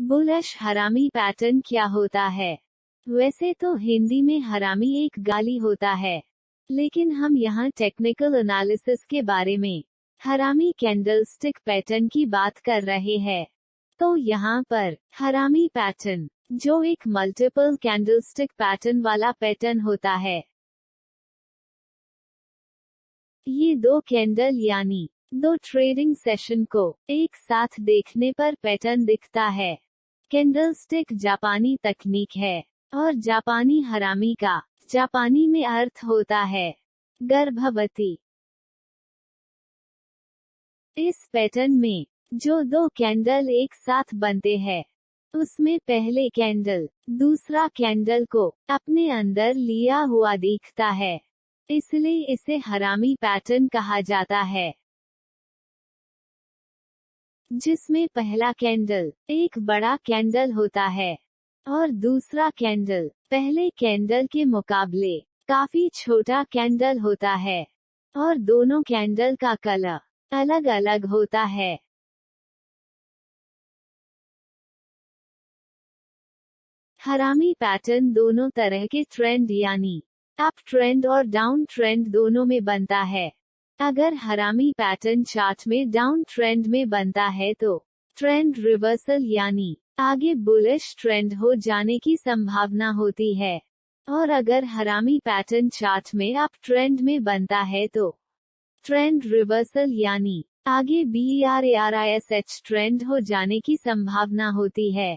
Bullish हरामी pattern क्या होता है? वैसे तो हिंदी में हरामी एक गाली होता है, लेकिन हम यहाँ टेक्निकल एनालिसिस के बारे में हरामी कैंडलस्टिक पैटर्न की बात कर रहे हैं। तो यहाँ पर हरामी पैटर्न, जो एक मल्टीपल कैंडलस्टिक पैटर्न वाला पैटर्न होता है, ये दो कैंडल यानी दो ट्रेडिंग सेशन को एक साथ देखने पर पैटर्न दिखता है। कैंडलस्टिक जापानी तकनीक है, और जापानी हरामी का जापानी में अर्थ होता है गर्भवती। इस पैटर्न में जो दो कैंडल एक साथ बनते हैं, उसमें पहले कैंडल दूसरा कैंडल को अपने अंदर लिया हुआ दिखता है, इसलिए इसे हरामी पैटर्न कहा जाता है, जिसमें पहला कैंडल एक बड़ा कैंडल होता है और दूसरा कैंडल पहले कैंडल के मुकाबले काफी छोटा कैंडल होता है, और दोनों कैंडल का कलर अलग अलग होता है। हरामी पैटर्न दोनों तरह के ट्रेंड यानी अप ट्रेंड और डाउन ट्रेंड दोनों में बनता है। अगर हरामी पैटर्न चार्ट में डाउन ट्रेंड में बनता है तो ट्रेंड रिवर्सल यानी आगे बुलिश ट्रेंड हो जाने की संभावना होती है, और अगर हरामी पैटर्न चार्ट में अप ट्रेंड में बनता है तो ट्रेंड रिवर्सल यानी आगे BERARISH ट्रेंड हो जाने की संभावना होती है।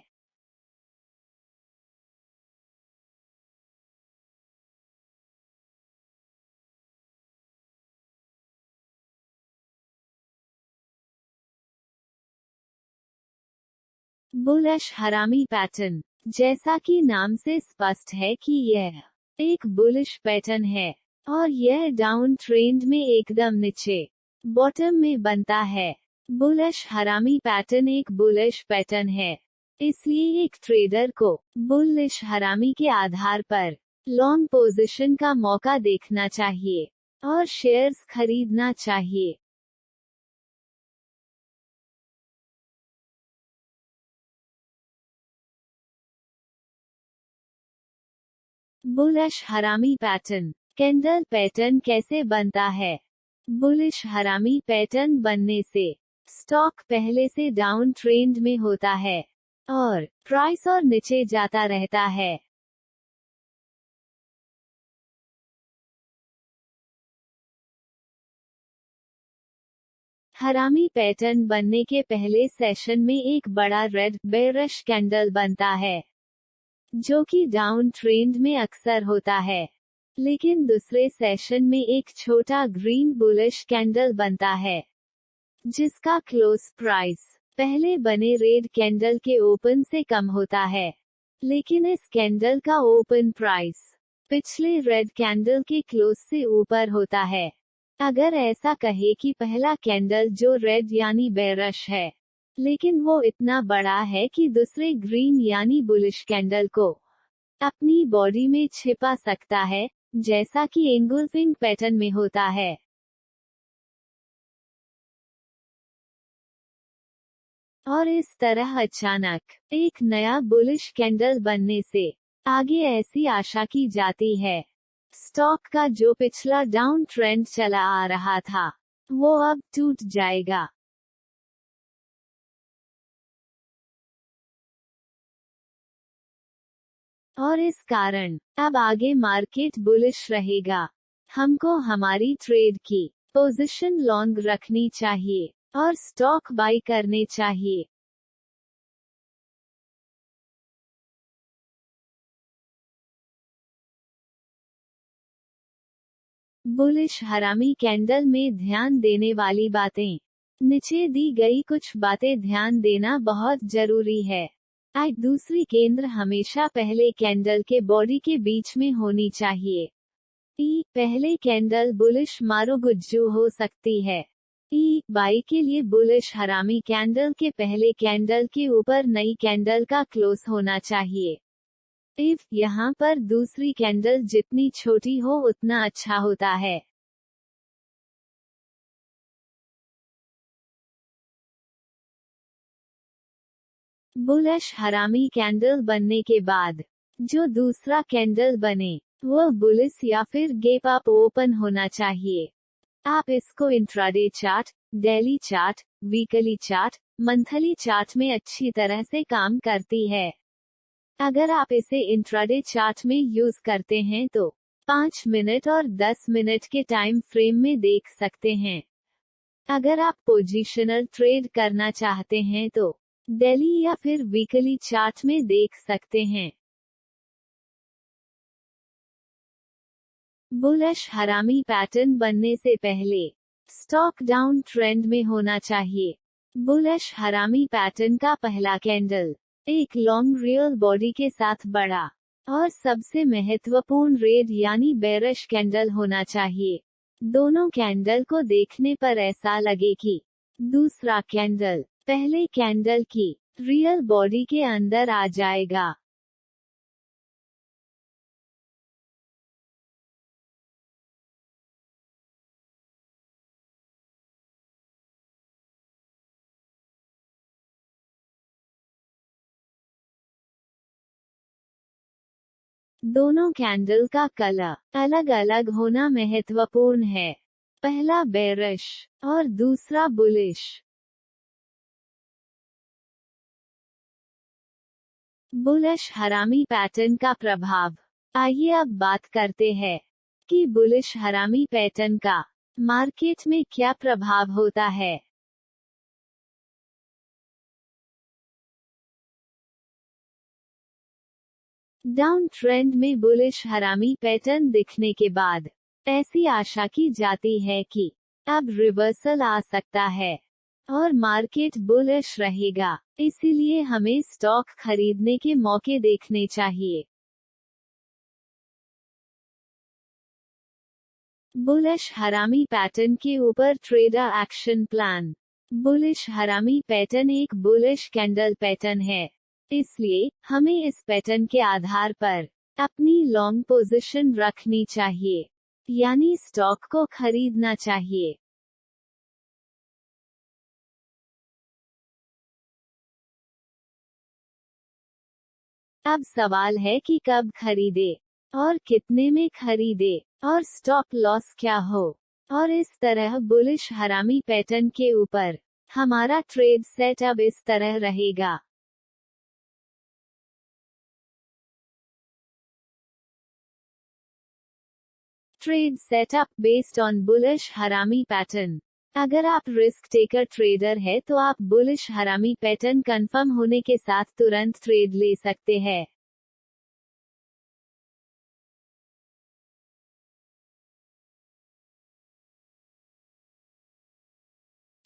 बुलिश हरामी पैटर्न, जैसा कि नाम से स्पष्ट है कि यह एक बुलिश पैटर्न है, और यह डाउन ट्रेंड में एकदम नीचे बॉटम में बनता है। बुलिश हरामी पैटर्न एक बुलिश पैटर्न है, इसलिए एक ट्रेडर को बुलिश हरामी के आधार पर लॉन्ग पोजीशन का मौका देखना चाहिए और शेयर्स खरीदना चाहिए। बुलिश हरामी पैटर्न कैंडल पैटर्न कैसे बनता है? बुलिश हरामी पैटर्न बनने से स्टॉक पहले से डाउन ट्रेंड में होता है और प्राइस और नीचे जाता रहता है। हरामी पैटर्न बनने के पहले सेशन में एक बड़ा रेड बेरिश कैंडल बनता है, जो कि डाउन ट्रेंड में अक्सर होता है, लेकिन दूसरे सेशन में एक छोटा ग्रीन बुलिश कैंडल बनता है, जिसका क्लोज प्राइस पहले बने रेड कैंडल के ओपन से कम होता है, लेकिन इस कैंडल का ओपन प्राइस पिछले रेड कैंडल के क्लोज से ऊपर होता है। अगर ऐसा कहे कि पहला कैंडल जो रेड यानी बेरिश है, लेकिन वो इतना बड़ा है कि दूसरे ग्रीन यानी बुलिश कैंडल को अपनी बॉडी में छिपा सकता है, जैसा कि एंगुल्फिंग पैटर्न में होता है। और इस तरह अचानक एक नया बुलिश कैंडल बनने से आगे ऐसी आशा की जाती है, स्टॉक का जो पिछला डाउन ट्रेंड चला आ रहा था, वो अब टूट जाएगा। और इस कारण अब आगे मार्केट बुलिश रहेगा। हमको हमारी ट्रेड की पोजीशन लॉन्ग रखनी चाहिए और स्टॉक बाई करने चाहिए। बुलिश हरामी कैंडल में ध्यान देने वाली बातें। नीचे दी गई कुछ बातें ध्यान देना बहुत जरूरी है। दूसरी केंद्र हमेशा पहले कैंडल के बॉडी के बीच में होनी चाहिए। पहले कैंडल बुलिश मारुगुज्जू हो सकती है। बाई के लिए बुलिश हरामी कैंडल के पहले कैंडल के ऊपर नई कैंडल का क्लोज होना चाहिए। यहाँ पर दूसरी कैंडल जितनी छोटी हो उतना अच्छा होता है। बुलिश हरामी कैंडल बनने के बाद जो दूसरा कैंडल बने वह बुलिश या फिर गैप अप ओपन होना चाहिए। आप इसको intraday chart, daily chart, weekly chart, monthly chart में अच्छी तरह से काम करती है। अगर आप इसे इंट्राडे चार्ट में यूज करते हैं तो 5 मिनट और 10 मिनट के टाइम फ्रेम में देख सकते हैं। अगर आप पोजिशनल ट्रेड करना चाहते हैं तो डेली या फिर वीकली चार्ट में देख सकते हैं। बुलिश हरामी पैटर्न बनने से पहले स्टॉक डाउन ट्रेंड में होना चाहिए। बुलिश हरामी पैटर्न का पहला कैंडल एक लॉन्ग रियल बॉडी के साथ बड़ा और सबसे महत्वपूर्ण रेड यानी बेरिश कैंडल होना चाहिए। दोनों कैंडल को देखने पर ऐसा लगे कि दूसरा कैंडल पहले कैंडल की रियल बॉडी के अंदर आ जाएगा। दोनों कैंडल का कलर अलग अलग होना महत्वपूर्ण है। पहला बेरिश और दूसरा बुलिश। बुलिश हरामी पैटर्न का प्रभाव। आइए अब बात करते हैं कि बुलिश हरामी पैटर्न का मार्केट में क्या प्रभाव होता है। डाउन ट्रेंड में बुलिश हरामी पैटर्न दिखने के बाद ऐसी आशा की जाती है कि अब रिवर्सल आ सकता है और मार्केट बुलिश रहेगा, इसीलिए हमें स्टॉक खरीदने के मौके देखने चाहिए। बुलिश हरामी पैटर्न के ऊपर ट्रेडर एक्शन प्लान। बुलिश हरामी पैटर्न एक बुलिश कैंडल पैटर्न है, इसलिए हमें इस पैटर्न के आधार पर अपनी लॉन्ग पोजीशन रखनी चाहिए, यानी स्टॉक को खरीदना चाहिए। अब सवाल है कि कब खरीदे और कितने में खरीदे और स्टॉप लॉस क्या हो। और इस तरह बुलिश हरामी पैटर्न के ऊपर हमारा ट्रेड सेट अब इस तरह रहेगा। Trade setup based on bullish हरामी पैटर्न। अगर आप रिस्क टेकर ट्रेडर है तो आप बुलिश हरामी पैटर्न कंफर्म होने के साथ तुरंत ट्रेड ले सकते हैं।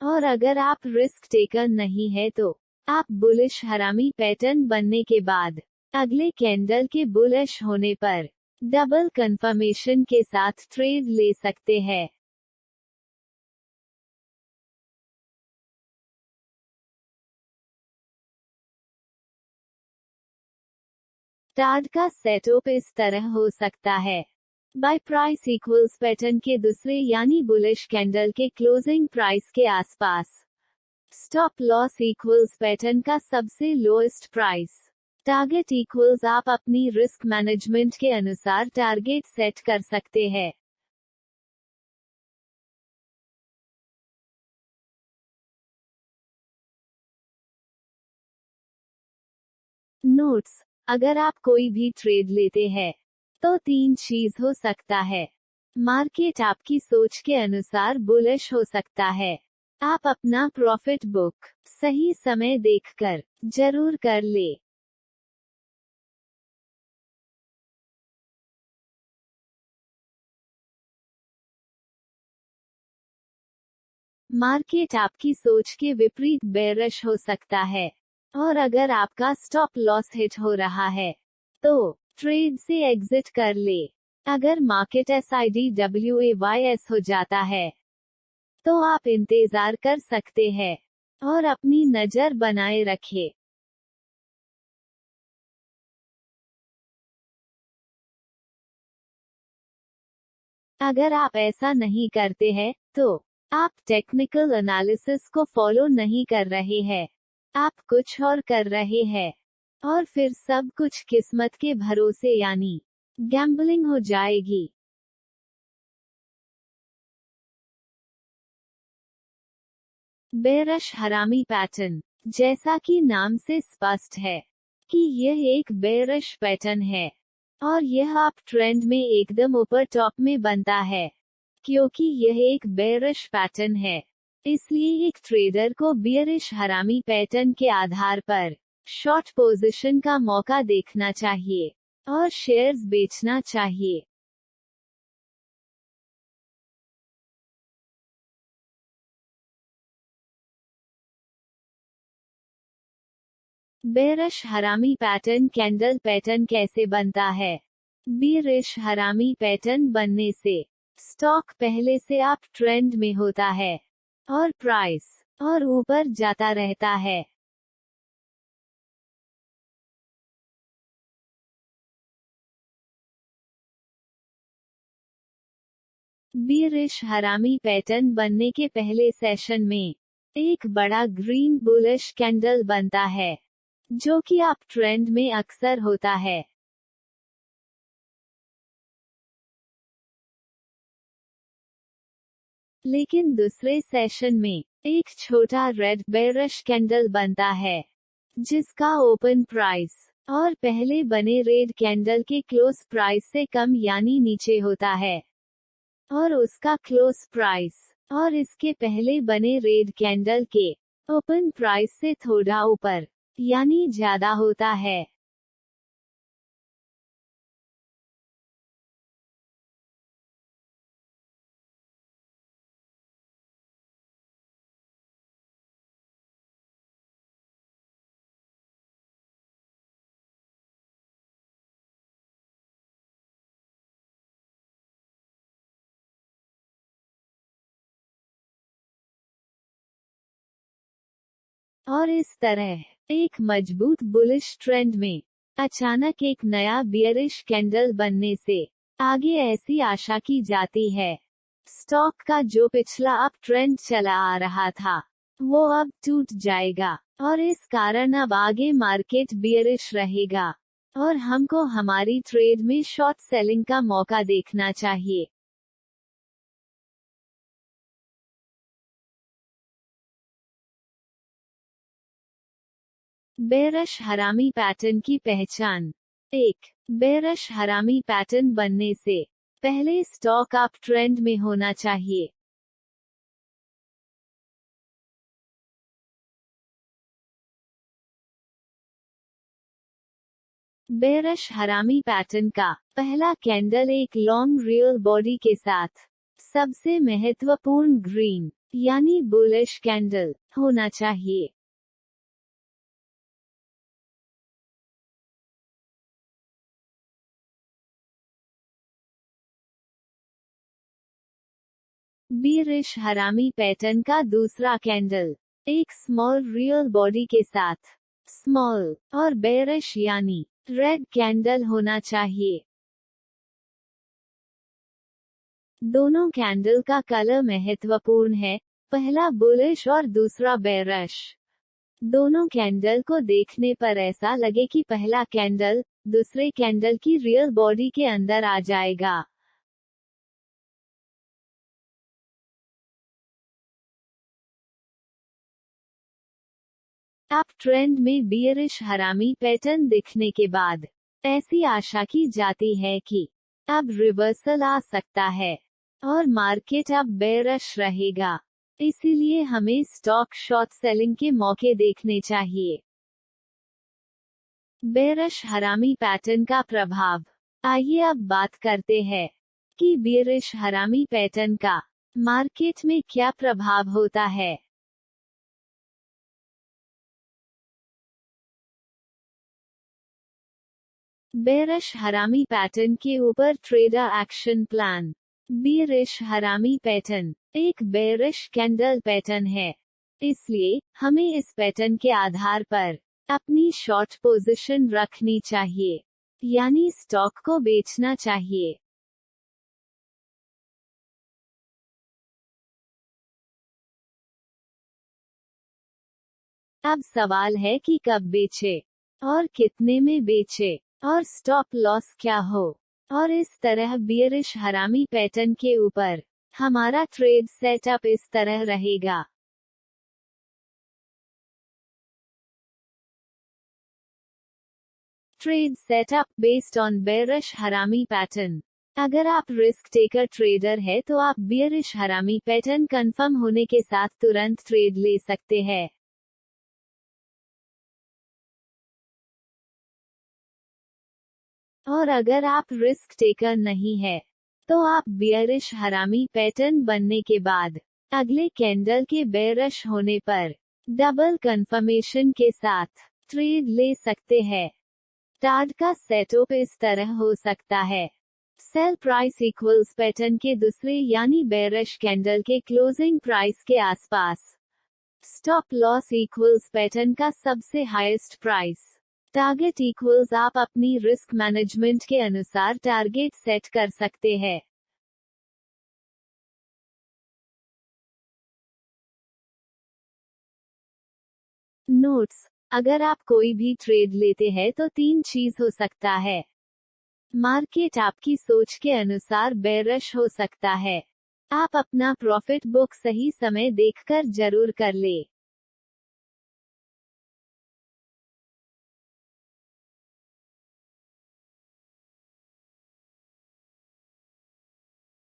और अगर आप रिस्क टेकर नहीं है तो आप बुलिश हरामी पैटर्न बनने के बाद अगले कैंडल के बुलिश होने पर डबल कंफर्मेशन के साथ ट्रेड ले सकते हैं। टार्ड का सेटअप इस तरह हो सकता है। बाय प्राइस इक्वल्स पैटर्न के दूसरे यानी बुलिश कैंडल के क्लोजिंग प्राइस के आसपास। स्टॉप लॉस इक्वल्स पैटर्न का सबसे लोएस्ट प्राइस। टारगेट इक्वल्स आप अपनी रिस्क मैनेजमेंट के अनुसार टारगेट सेट कर सकते हैं। नोट्स: अगर आप कोई भी ट्रेड लेते हैं तो 3 चीज हो सकता है। मार्केट आपकी सोच के अनुसार बुलिश हो सकता है। आप अपना प्रॉफिट बुक सही समय देखकर जरूर कर ले। मार्केट आपकी सोच के विपरीत बेरिश हो सकता है और अगर आपका स्टॉप लॉस हिट हो रहा है तो ट्रेड से एग्जिट कर ले। अगर मार्केट SIDWAYS हो जाता है तो आप इंतजार कर सकते हैं और अपनी नजर बनाए रखें। अगर आप ऐसा नहीं करते हैं तो आप टेक्निकल एनालिसिस को फॉलो नहीं कर रहे हैं। आप कुछ और कर रहे हैं और फिर सब कुछ किस्मत के भरोसे यानी गैम्बलिंग हो जाएगी। बेरश हरामी पैटर्न, जैसा कि नाम से स्पष्ट है कि यह एक बेरश पैटर्न है और यह अप ट्रेंड में एकदम ऊपर टॉप में बनता है। क्योंकि यह एक बेरश पैटर्न है, इसलिए एक ट्रेडर को बियरिश हरामी पैटर्न के आधार पर शॉर्ट पोजीशन का मौका देखना चाहिए और शेयर्स बेचना चाहिए। बेरश हरामी पैटर्न कैंडल पैटर्न कैसे बनता है? बेरिश हरामी पैटर्न बनने से स्टॉक पहले से अप ट्रेंड में होता है और प्राइस और ऊपर जाता रहता है। बेरिश हरामी पैटर्न बनने के पहले सेशन में एक बड़ा ग्रीन बुलिश कैंडल बनता है, जो कि अप ट्रेंड में अक्सर होता है। लेकिन दूसरे सेशन में एक छोटा रेड बेरिश कैंडल बनता है, जिसका ओपन प्राइस और पहले बने रेड कैंडल के क्लोज प्राइस से कम यानी नीचे होता है और उसका क्लोज प्राइस और इसके पहले बने रेड कैंडल के ओपन प्राइस से थोड़ा ऊपर यानी ज्यादा होता है। और इस तरह एक मजबूत बुलिश ट्रेंड में अचानक एक नया बियरिश कैंडल बनने से आगे ऐसी आशा की जाती है स्टॉक का जो पिछला अप ट्रेंड चला आ रहा था वो अब टूट जाएगा और इस कारण अब आगे मार्केट बियरिश रहेगा और हमको हमारी ट्रेड में शॉर्ट सेलिंग का मौका देखना चाहिए। बेरश हरामी पैटर्न की पहचान। 1. बेरश हरामी पैटर्न बनने से पहले स्टॉक अप ट्रेंड में होना चाहिए। बेरश हरामी पैटर्न का पहला कैंडल एक लॉन्ग रियल बॉडी के साथ सबसे महत्वपूर्ण ग्रीन यानी बुलिश कैंडल होना चाहिए। बेरिश हरामी पैटर्न का दूसरा कैंडल एक स्मॉल रियल बॉडी के साथ स्मॉल और बेरिश यानी रेड कैंडल होना चाहिए। दोनों कैंडल का कलर महत्वपूर्ण है, पहला बुलिश और दूसरा बेरिश। दोनों कैंडल को देखने पर ऐसा लगे कि पहला कैंडल दूसरे कैंडल की रियल बॉडी के अंदर आ जाएगा। अप ट्रेंड में बियरिश हरामी पैटर्न दिखने के बाद ऐसी आशा की जाती है कि अब रिवर्सल आ सकता है और मार्केट अब बेरिश रहेगा, इसीलिए हमें स्टॉक शॉर्ट सेलिंग के मौके देखने चाहिए। बेरिश हरामी पैटर्न का प्रभाव। आइए अब बात करते हैं कि बेरिश हरामी पैटर्न का मार्केट में क्या प्रभाव होता है। बेरिश हरामी पैटर्न के ऊपर ट्रेडर एक्शन प्लान। बेरिश हरामी पैटर्न एक बेरिश कैंडल पैटर्न है, इसलिए हमें इस पैटर्न के आधार पर अपनी शॉर्ट पोजीशन रखनी चाहिए, यानी स्टॉक को बेचना चाहिए। अब सवाल है कि कब बेचे और कितने में बेचे और स्टॉप लॉस क्या हो। और इस तरह बियरिश हरामी पैटर्न के ऊपर हमारा ट्रेड सेटअप इस तरह रहेगा। Trade setup based on bearish हरामी पैटर्न। अगर आप रिस्क टेकर ट्रेडर है तो आप बियरिश हरामी पैटर्न कंफर्म होने के साथ तुरंत ट्रेड ले सकते हैं। और अगर आप रिस्क टेकर नहीं है तो आप बियरिश हरामी पैटर्न बनने के बाद अगले कैंडल के बेयरिश होने पर डबल कंफर्मेशन के साथ ट्रेड ले सकते हैं। टार्ड का सेटअप इस तरह हो सकता है। सेल प्राइस इक्वल्स पैटर्न के दूसरे यानी बेयरिश कैंडल के क्लोजिंग प्राइस के आसपास। स्टॉप लॉस इक्वल्स पैटर्न का सबसे हाईएस्ट प्राइस। टारगेट इक्वल्स आप अपनी रिस्क मैनेजमेंट के अनुसार टारगेट सेट कर सकते हैं। नोट्स: अगर आप कोई भी ट्रेड लेते हैं तो 3 चीज हो सकता है। मार्केट आपकी सोच के अनुसार बेयरिश हो सकता है। आप अपना प्रॉफिट बुक सही समय देखकर जरूर कर ले।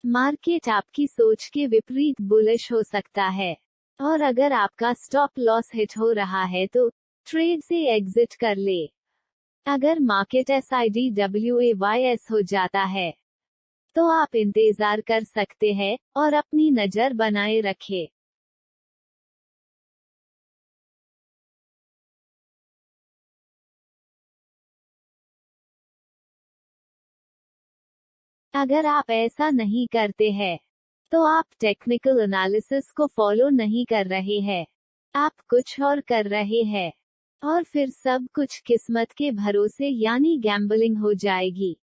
मार्केट आपकी सोच के विपरीत बुलिश हो सकता है। और अगर आपका स्टॉप लॉस हिट हो रहा है तो ट्रेड से एग्जिट कर ले। अगर मार्केट SIDWAYS हो जाता है तो आप इंतजार कर सकते हैं और अपनी नजर बनाए रखें। अगर आप ऐसा नहीं करते हैं तो आप टेक्निकल एनालिसिस को फॉलो नहीं कर रहे हैं। आप कुछ और कर रहे हैं और फिर सब कुछ किस्मत के भरोसे यानी गैम्बलिंग हो जाएगी।